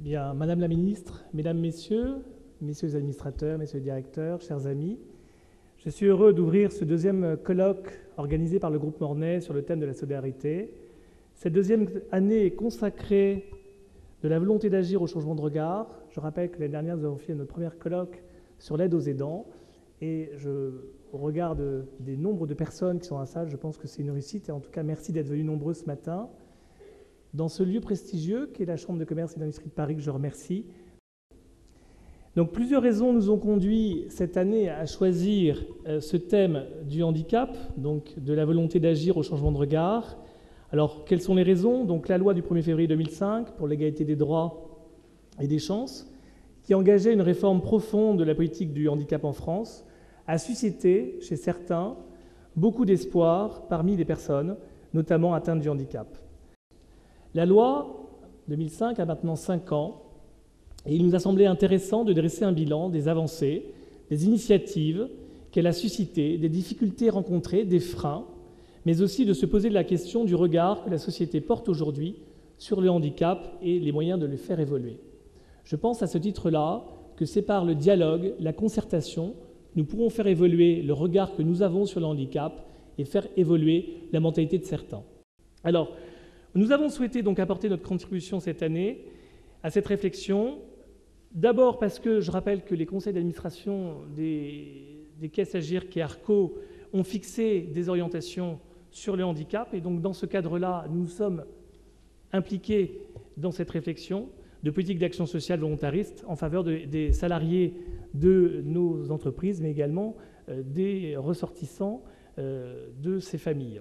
Bien, Madame la Ministre, Mesdames, Messieurs, Messieurs les administrateurs, Messieurs les directeurs, chers amis, je suis heureux d'ouvrir ce deuxième colloque organisé par le groupe Mornay sur le thème de la solidarité. Cette deuxième année est consacrée de la volonté d'agir au changement de regard. Je rappelle que l'année dernière, nous avons fait notre premier colloque sur l'aide aux aidants. Et au regard des nombres de personnes qui sont dans la salle, je pense que c'est une réussite. Et en tout cas, merci d'être venus nombreux ce matin dans ce lieu prestigieux qui est la Chambre de commerce et d'industrie de Paris, que je remercie. Donc plusieurs raisons nous ont conduit cette année à choisir ce thème du handicap, donc de la volonté d'agir au changement de regard. Alors, quelles sont les raisons? Donc la loi du 1er février 2005 pour l'égalité des droits et des chances, qui engageait une réforme profonde de la politique du handicap en France, a suscité chez certains beaucoup d'espoir parmi les personnes, notamment atteintes du handicap. La loi 2005 a maintenant 5 ans et il nous a semblé intéressant de dresser un bilan des avancées, des initiatives qu'elle a suscitées, des difficultés rencontrées, des freins, mais aussi de se poser la question du regard que la société porte aujourd'hui sur le handicap et les moyens de le faire évoluer. Je pense à ce titre-là que c'est par le dialogue, la concertation, nous pourrons faire évoluer le regard que nous avons sur le handicap et faire évoluer la mentalité de certains. Alors, nous avons souhaité donc apporter notre contribution cette année à cette réflexion, d'abord parce que je rappelle que les conseils d'administration des caisses Agirc et Arco ont fixé des orientations sur le handicap, et donc dans ce cadre-là, nous sommes impliqués dans cette réflexion de politique d'action sociale volontariste en faveur des salariés de nos entreprises, mais également des ressortissants de ces familles.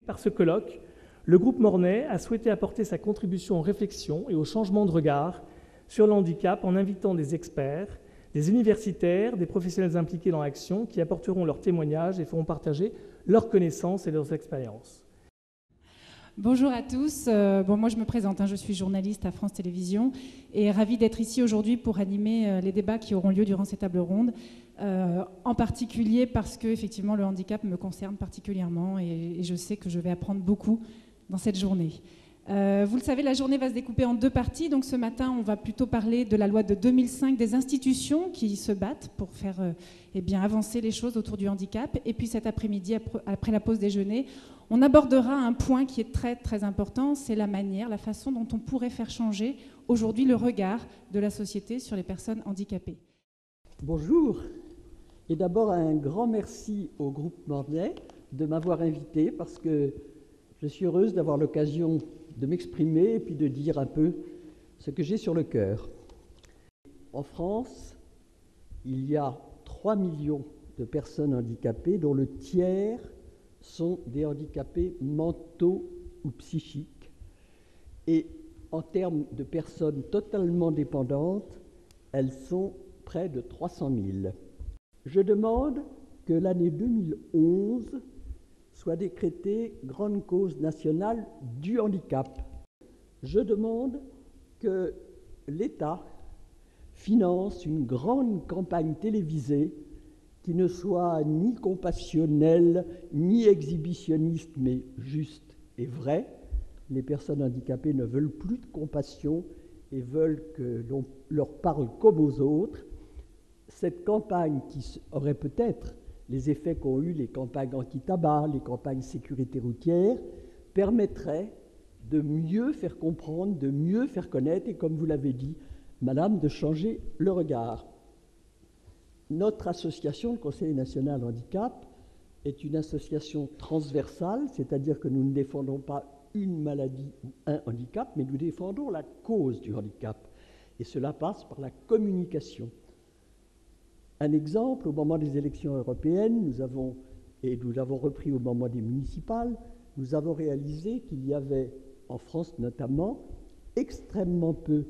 Par ce colloque, le groupe Mornay a souhaité apporter sa contribution aux réflexions et au changement de regard sur le handicap en invitant des experts, des universitaires, des professionnels impliqués dans l'action qui apporteront leurs témoignages et feront partager leurs connaissances et leurs expériences. Bonjour à tous. Moi je me présente, je suis journaliste à France Télévisions et ravie d'être ici aujourd'hui pour animer les débats qui auront lieu durant ces tables rondes, en particulier parce que effectivement le handicap me concerne particulièrement et je sais que je vais apprendre beaucoup dans cette journée. Vous le savez, la journée va se découper en 2 parties. Donc ce matin, on va plutôt parler de la loi de 2005 des institutions qui se battent pour faire avancer les choses autour du handicap. Et puis cet après-midi, après la pause déjeuner, on abordera un point qui est très très important, c'est la façon dont on pourrait faire changer aujourd'hui le regard de la société sur les personnes handicapées. Bonjour, et d'abord un grand merci au groupe Mornay de m'avoir invité parce que je suis heureuse d'avoir l'occasion de m'exprimer et puis de dire un peu ce que j'ai sur le cœur. En France, il y a 3 millions de personnes handicapées, dont le tiers sont des handicapés mentaux ou psychiques. Et en termes de personnes totalement dépendantes, elles sont près de 300 000. Je demande que l'année 2011 soit décrétée grande cause nationale du handicap. Je demande que l'État finance une grande campagne télévisée qui ne soit ni compassionnelle, ni exhibitionniste, mais juste et vraie. Les personnes handicapées ne veulent plus de compassion et veulent que l'on leur parle comme aux autres. Cette campagne qui aurait peut-être les effets qu'ont eu les campagnes anti-tabac, les campagnes sécurité routière, permettrait de mieux faire comprendre, de mieux faire connaître, et comme vous l'avez dit, Madame, de changer le regard. Notre association, le Conseil national handicap, est une association transversale, c'est-à-dire que nous ne défendons pas une maladie ou un handicap, mais nous défendons la cause du handicap. Et cela passe par la communication. Un exemple, au moment des élections européennes, nous l'avons repris au moment des municipales, nous avons réalisé qu'il y avait, en France notamment, extrêmement peu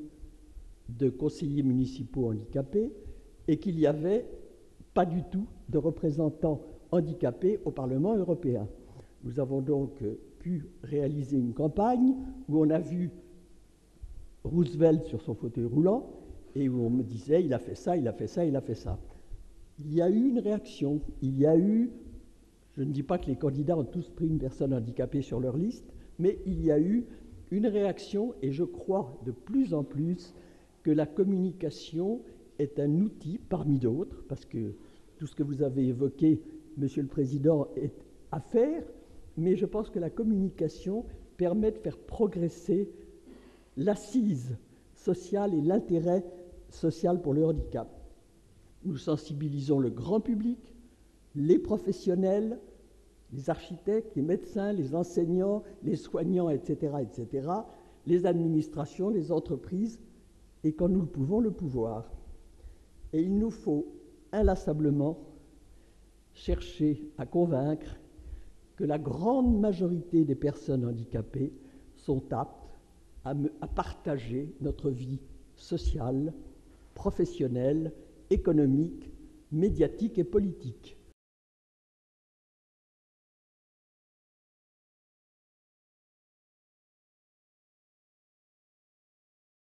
de conseillers municipaux handicapés et qu'il n'y avait pas du tout de représentants handicapés au Parlement européen. Nous avons donc pu réaliser une campagne où on a vu Roosevelt sur son fauteuil roulant et où on me disait « il a fait ça, il a fait ça, il a fait ça ». Il y a eu une réaction, je ne dis pas que les candidats ont tous pris une personne handicapée sur leur liste, mais il y a eu une réaction et je crois de plus en plus que la communication est un outil parmi d'autres, parce que tout ce que vous avez évoqué, Monsieur le Président, est à faire, mais je pense que la communication permet de faire progresser l'assise sociale et l'intérêt social pour le handicap. Nous sensibilisons le grand public, les professionnels, les architectes, les médecins, les enseignants, les soignants, etc., les administrations, les entreprises, et quand nous le pouvons, le pouvoir. Et il nous faut inlassablement chercher à convaincre que la grande majorité des personnes handicapées sont aptes à partager notre vie sociale, professionnelle, économique, médiatique et politique.